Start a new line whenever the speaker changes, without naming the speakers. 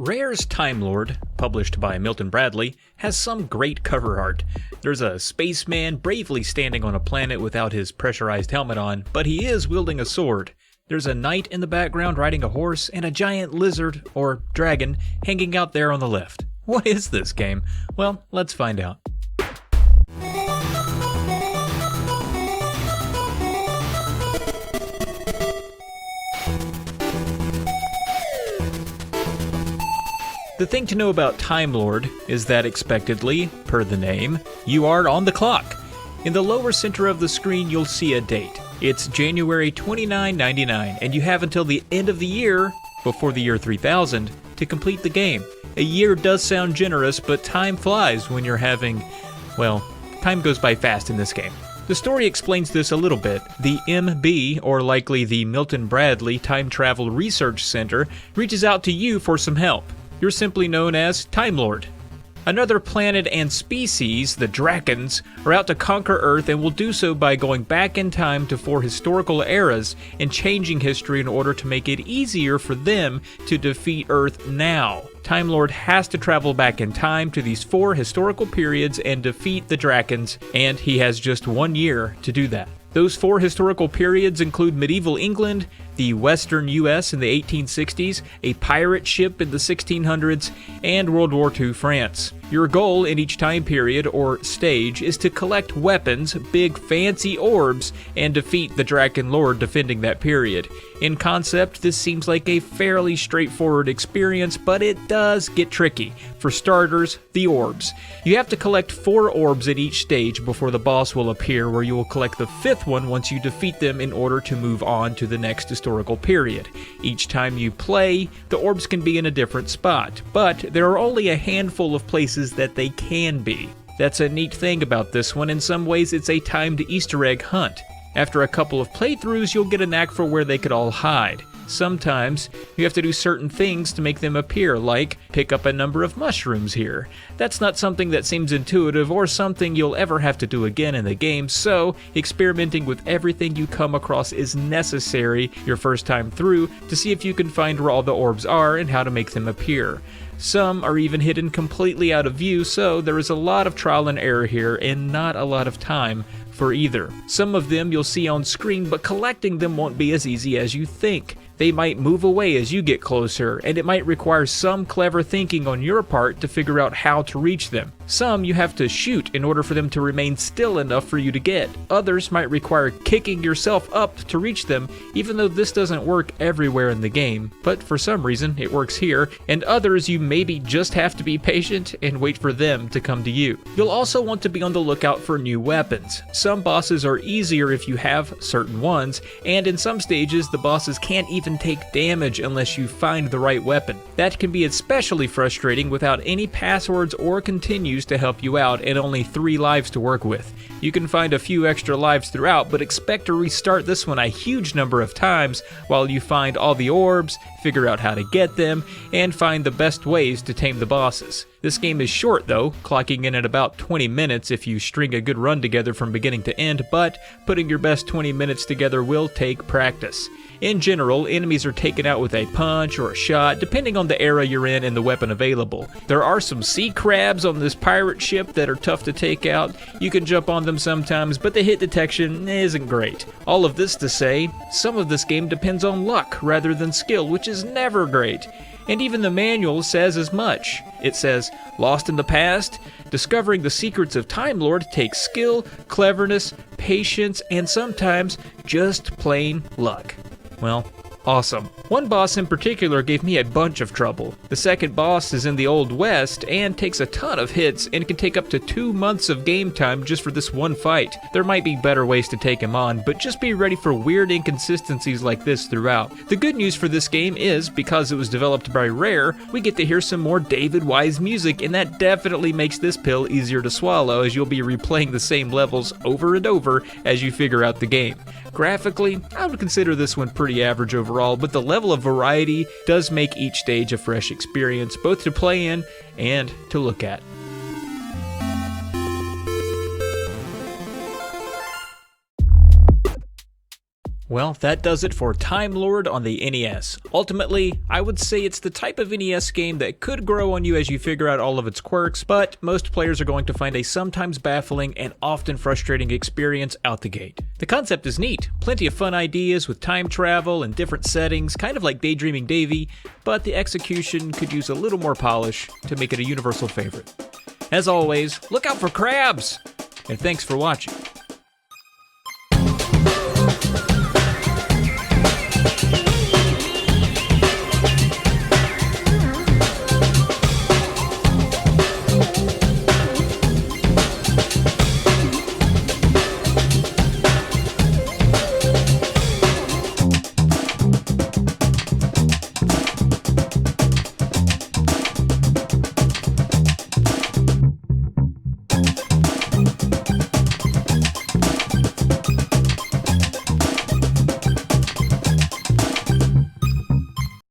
Rare's Time Lord, published by Milton Bradley, has some great cover art. There's a spaceman bravely standing on a planet without his pressurized helmet on, but he is wielding a sword. There's a knight in the background riding a horse, and a giant lizard, or dragon, hanging out there on the left. What is this game? Well, let's find out. The thing to know about Time Lord is that expectedly, per the name, you are on the clock. In the lower center of the screen you'll see a date. It's January 2999, and you have until the end of the year, before the year 3000, to complete the game. A year does sound generous, but time flies when you're having, well, time goes by fast in this game. The story explains this a little bit. The MB, or likely the Milton Bradley Time Travel Research Center, reaches out to you for some help. You're simply known as Time Lord. Another planet and species, the Drakons, are out to conquer Earth and will do so by going back in time to 4 historical eras and changing history in order to make it easier for them to defeat Earth now. Time Lord has to travel back in time to these 4 historical periods and defeat the Drakons, and he has just 1 year to do that. Those 4 historical periods include medieval England, the western US in the 1860s, a pirate ship in the 1600s, and World War II France. Your goal in each time period, or stage, is to collect weapons, big fancy orbs, and defeat the Draken Lord defending that period. In concept, this seems like a fairly straightforward experience, but it does get tricky. For starters, the orbs. You have to collect 4 orbs at each stage before the boss will appear, where you will collect the 5th one once you defeat them in order to move on to the next historical period. Each time you play, the orbs can be in a different spot, but there are only a handful of places that they can be. That's a neat thing about this one. In some ways, it's a timed Easter egg hunt. After a couple of playthroughs, you'll get a knack for where they could all hide. Sometimes you have to do certain things to make them appear, like pick up a number of mushrooms here. That's not something that seems intuitive or something you'll ever have to do again in the game, so experimenting with everything you come across is necessary your first time through to see if you can find where all the orbs are and how to make them appear. Some are even hidden completely out of view, so there is a lot of trial and error here and not a lot of time for either. Some of them you'll see on screen, but collecting them won't be as easy as you think. They might move away as you get closer, and it might require some clever thinking on your part to figure out how to reach them. Some you have to shoot in order for them to remain still enough for you to get. Others might require kicking yourself up to reach them, even though this doesn't work everywhere in the game, but for some reason it works here, and others you maybe just have to be patient and wait for them to come to you. You'll also want to be on the lookout for new weapons. Some bosses are easier if you have certain ones, and in some stages the bosses can't even take damage unless you find the right weapon. That can be especially frustrating without any passwords or continues to help you out and only 3 lives to work with. You can find a few extra lives throughout, but expect to restart this one a huge number of times while you find all the orbs, figure out how to get them, and find the best ways to tame the bosses. This game is short though, clocking in at about 20 minutes if you string a good run together from beginning to end, but putting your best 20 minutes together will take practice. In general, enemies are taken out with a punch or a shot, depending on the era you're in and the weapon available. There are some sea crabs on this pirate ship that are tough to take out. You can jump on them sometimes, but the hit detection isn't great. All of this to say, some of this game depends on luck rather than skill, which is never great. And even the manual says as much. It says, lost in the past, discovering the secrets of Time Lord takes skill, cleverness, patience, and sometimes just plain luck. Well, awesome. One boss in particular gave me a bunch of trouble. The second boss is in the Old West and takes a ton of hits and can take up to 2 months of game time just for this one fight. There might be better ways to take him on, but just be ready for weird inconsistencies like this throughout. The good news for this game is, because it was developed by Rare, we get to hear some more David Wise music, and that definitely makes this pill easier to swallow as you'll be replaying the same levels over and over as you figure out the game. Graphically, I would consider this one pretty average overall, but the level of variety does make each stage a fresh experience, both to play in and to look at. Well, that does it for Time Lord on the NES. Ultimately, I would say it's the type of NES game that could grow on you as you figure out all of its quirks, but most players are going to find a sometimes baffling and often frustrating experience out the gate. The concept is neat, plenty of fun ideas with time travel and different settings, kind of like Daydreaming Davy, but the execution could use a little more polish to make it a universal favorite. As always, look out for crabs! And thanks for watching.